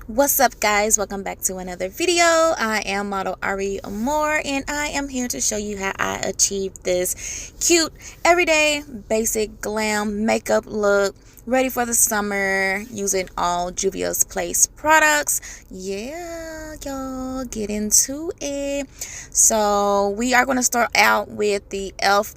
What's up, guys? Welcome back to another video. I am model Amore, and I am here to show you how I achieved this cute everyday basic glam makeup look ready for the summer using all Juvia's Place products. Yeah, y'all, get into it. So we are going to start out with the e.l.f.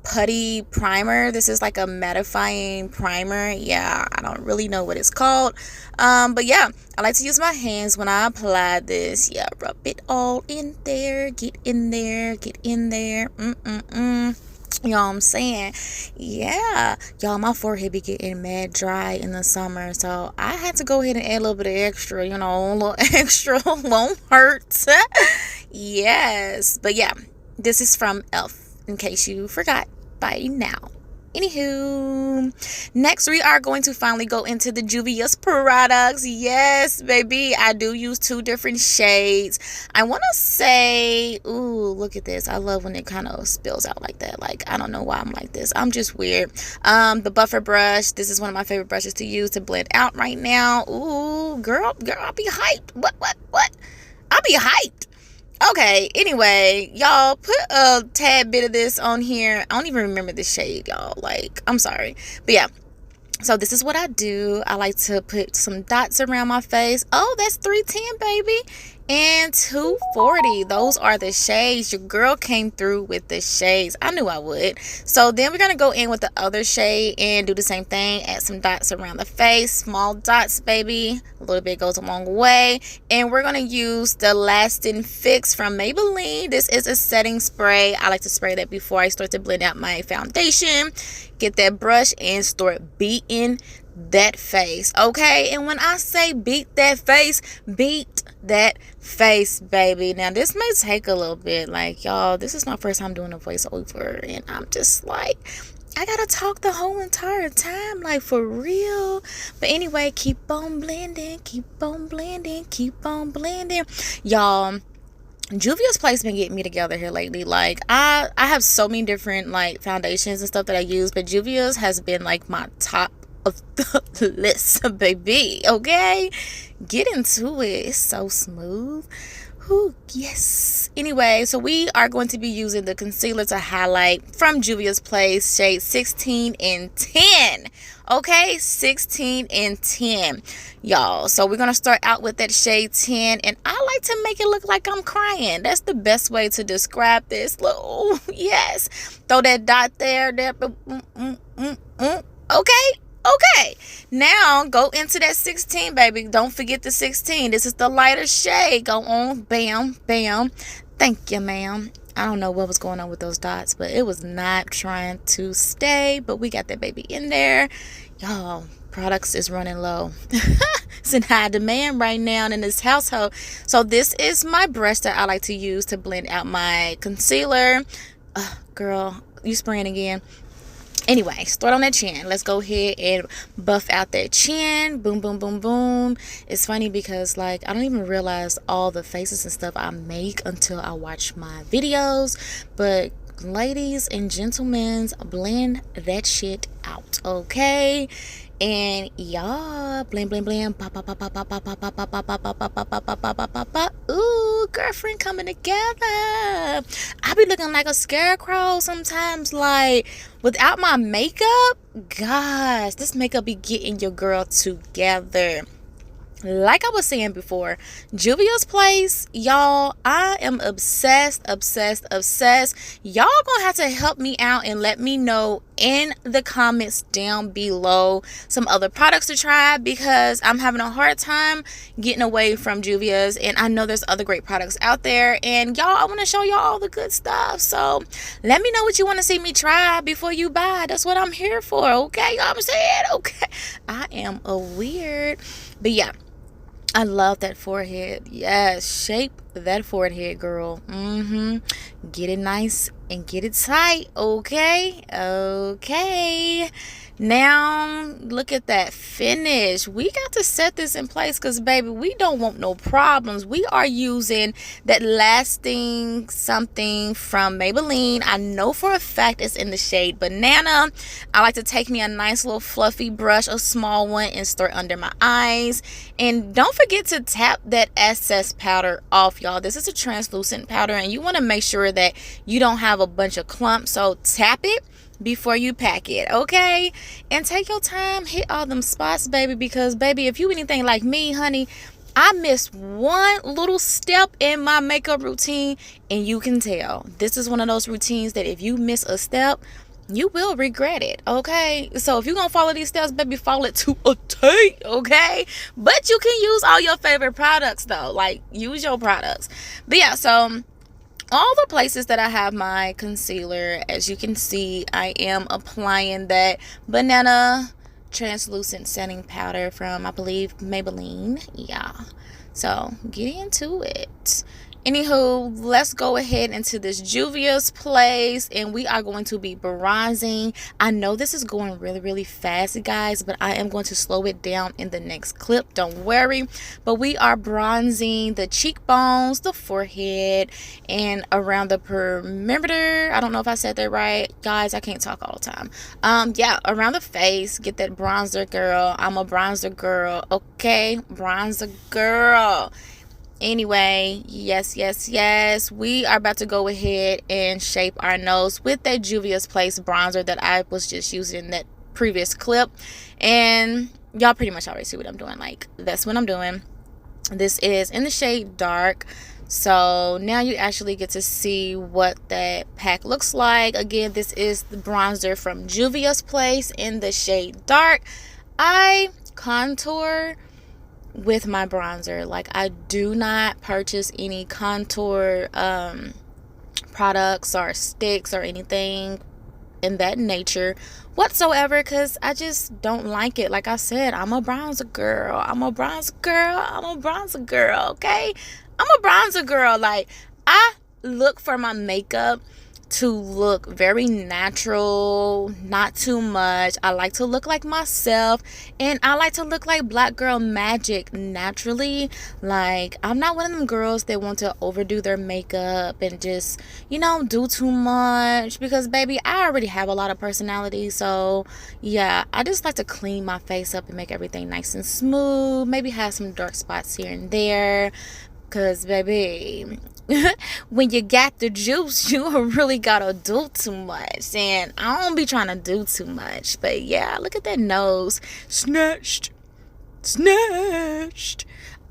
Putty primer. This is like a mattifying primer. Yeah, I don't really know what it's called, but yeah, I like to use my hands when I apply this. Yeah, rub it all in there. Get in there, get in there. You know what I'm saying? Yeah, y'all, my forehead be getting mad dry in the summer, so I had to go ahead and add a little bit of extra, you know, a little extra won't hurt. Yes, but yeah, this is from e.l.f. in case you forgot by now. Anywho, next we are going to finally go into the Juvia's products. Yes, baby, I do use two different shades. I want to say, ooh, look at this. I love when it kind of spills out like that. Like, I don't know why I'm like this. I'm just weird. The buffer brush. This is one of my favorite brushes to use to blend out right now. Ooh, girl, I'll be hyped. What? I'll be hyped. Okay, anyway, y'all, put a tad bit of this on here. I don't even remember the shade, y'all. Like, I'm sorry. But yeah, so this is what I do. I like to put some dots around my face. Oh, that's 310, baby. And 240. Those are the shades. Your girl came through with the shades. I knew I would. So then we're going to go in with the other shade and do the same thing. Add some dots around the face. Small dots, baby. A little bit goes a long way. And we're going to use the Lasting Fix from Maybelline. This is a setting spray. I like to spray that before I start to blend out my foundation. Get that brush and start beating that face, okay? And when I say beat that face, baby. Now this may take a little bit, like, y'all, this is my first time doing a voiceover, and I'm just like, I gotta talk the whole entire time, like, for real. But anyway, keep on blending, y'all. Juvia's Place been getting me together here lately. Like, I have so many different, like, foundations and stuff that I use, but Juvia's has been like my top of the list, baby. Okay, get into it. It's so smooth. Ooh, yes. Anyway, so we are going to be using the concealer to highlight from Juvia's Place, shade 16 and 10. Okay, 16 and 10, y'all. So we're gonna start out with that shade 10, and I like to make it look like I'm crying. That's the best way to describe this. Little, yes, throw that dot there. Okay, now go into that 16, baby. Don't forget the 16. This is the lighter shade. Go on, bam. Thank you, ma'am. I don't know what was going on with those dots, but it was not trying to stay. But we got that baby in there. Y'all, products is running low. It's in high demand right now in this household. So this is my brush that I like to use to blend out my concealer. Girl, you spraying again. Anyway, start on that chin. Let's go ahead and buff out that chin. Boom. It's funny because, like, I don't even realize all the faces and stuff I make until I watch my videos. But ladies and gentlemen, blend that shit out, okay? And y'all, blend. Ooh, girlfriend coming together. I be looking like a scarecrow sometimes, like, without my makeup. Gosh, this makeup be getting your girl together. Like I was saying before, Juvia's Place, y'all, I am obsessed. Y'all gonna have to help me out and let me know in the comments down below some other products to try, because I'm having a hard time getting away from Juvia's, and I know there's other great products out there, and y'all, I want to show y'all all the good stuff. So let me know what you want to see me try before you buy. That's what I'm here for, okay? You know what I'm saying? Okay, I am a weird, but yeah, I love that forehead. Yes, shape that forehead, girl. Get it nice and get it tight. Okay. Now look at that finish. We got to set this in place because, baby, we don't want no problems. We are using that lasting something from Maybelline. I know for a fact it's in the shade Banana. I like to take me a nice little fluffy brush, a small one, and start under my eyes. And don't forget to tap that excess powder off, y'all. This is a translucent powder, and you want to make sure that you don't have a bunch of clumps. So tap it before you pack it, okay? And take your time, hit all them spots, baby, because, baby, if you anything like me, honey, I missed one little step in my makeup routine, and you can tell. This is one of those routines that if you miss a step, you will regret it, okay? So if you're gonna follow these steps, baby, follow it to a T, okay? But you can use all your favorite products, though. Like, use your products. But yeah, so all the places that I have my concealer, as you can see, I am applying that Banana translucent setting powder from, I believe, Maybelline. Yeah, so get into it. Anywho, let's go ahead into this Juvia's Place, and we are going to be bronzing. I know this is going really, really fast, guys, but I am going to slow it down in the next clip. Don't worry. But we are bronzing the cheekbones, the forehead, and around the perimeter. I don't know if I said that right, guys. I can't talk all the time. Yeah, around the face. Get that bronzer, girl. I'm a bronzer girl, okay? Bronzer girl. Anyway, yes, we are about to go ahead and shape our nose with that Juvia's Place bronzer that I was just using in that previous clip. And y'all pretty much already see what I'm doing. Like, that's what I'm doing. This is in the shade Dark. So now you actually get to see what that pack looks like. Again, this is the bronzer from Juvia's Place in the shade Dark. I contour with my bronzer. Like, I do not purchase any contour products or sticks or anything in that nature whatsoever, because I just don't like it. Like I said, I'm a bronzer girl, okay? I'm a bronzer girl. Like, I look for my makeup to look very natural, not too much. I like to look like myself, and I like to look like black girl magic naturally. Like, I'm not one of them girls that want to overdo their makeup and just, you know, do too much, because, baby, I already have a lot of personality. So yeah, I just like to clean my face up and make everything nice and smooth, maybe have some dark spots here and there, because, baby, when you got the juice, you really gotta do too much, and I don't be trying to do too much. But yeah, look at that nose. Snatched.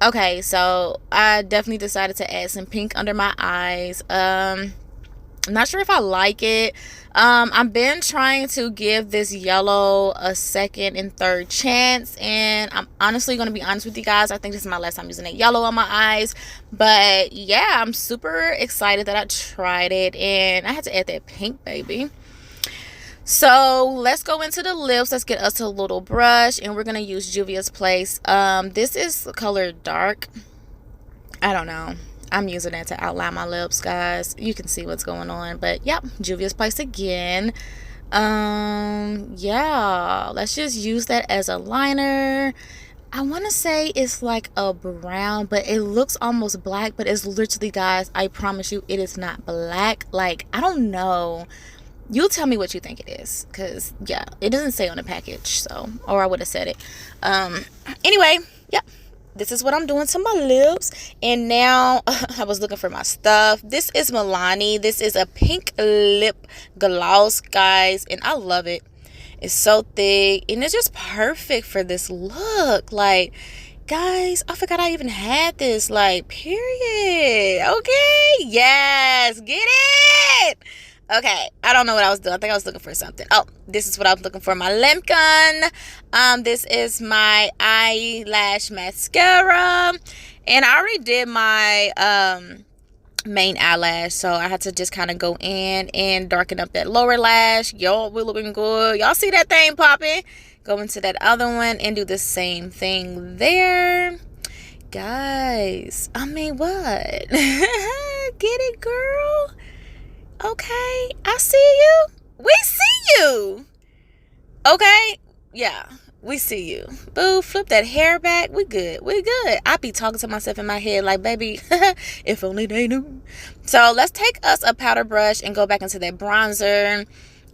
Okay, so I definitely decided to add some pink under my eyes. I'm not sure if I like it. I've been trying to give this yellow a second and third chance, and I'm honestly going to be honest with you guys, I think this is my last time using that yellow on my eyes. But yeah, I'm super excited that I tried it, and I had to add that pink, baby. So let's go into the lips. Let's get us a little brush, and we're going to use Juvia's Place. This is color Dark. I don't know, I'm using it to outline my lips, guys. You can see what's going on. But yep, Juvia's Place again. Yeah, let's just use that as a liner. I want to say it's like a brown, but it looks almost black, but it's literally, guys, I promise you, it is not black. Like, I don't know. You'll tell me what you think it is, because yeah, it doesn't say on the package, so, or I would have said it. Anyway, yep. This is what I'm doing to my lips. And now I was looking for my stuff. This is Milani. This is a pink lip gloss, guys, and I love it. It's so thick, and it's just perfect for this look. Like, guys, I forgot I even had this. Like, period. Okay, yes, get it. Okay, I don't know what I was doing. I think I was looking for something. Oh, this is what I was looking for. My lip gun. This is my eyelash mascara. And I already did my main eyelash, so I had to just kind of go in and darken up that lower lash. Y'all, we're looking good. Y'all see that thing popping? Go into that other one and do the same thing there. guys, I mean, what? Get it, girl? Okay, I see you. We see you. Okay, yeah, we see you. Boo, flip that hair back. We good. We good. I be talking to myself in my head like, baby, if only they knew. So let's take us a powder brush and go back into that bronzer.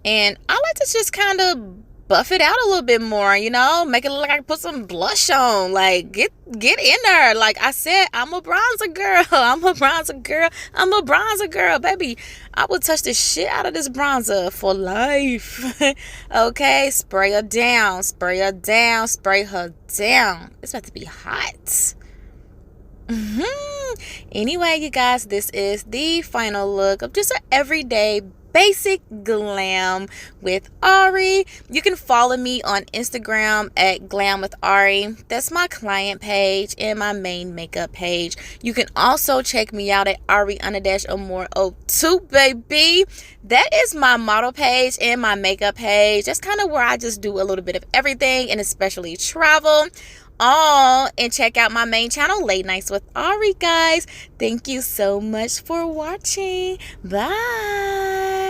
And I like to just kind of buff it out a little bit more, you know, make it look like I put some blush on. Like, get in there. Like I said, I'm a bronzer girl. I'm a bronzer girl. I'm a bronzer girl, baby. I would touch the shit out of this bronzer for life. Okay, spray her down. Spray her down. Spray her down. It's about to be hot. Anyway, you guys, this is the final look of just an everyday basic glam with Ari. You can follow me on Instagram at Glam with Ari. That's my client page and my main makeup page. You can also check me out at Ari_Amore02, baby. That is my model page and my makeup page. That's kind of where I just do a little bit of everything, and especially travel. And check out my main channel, Late Nights with Ari, guys. Thank you so much for watching. Bye.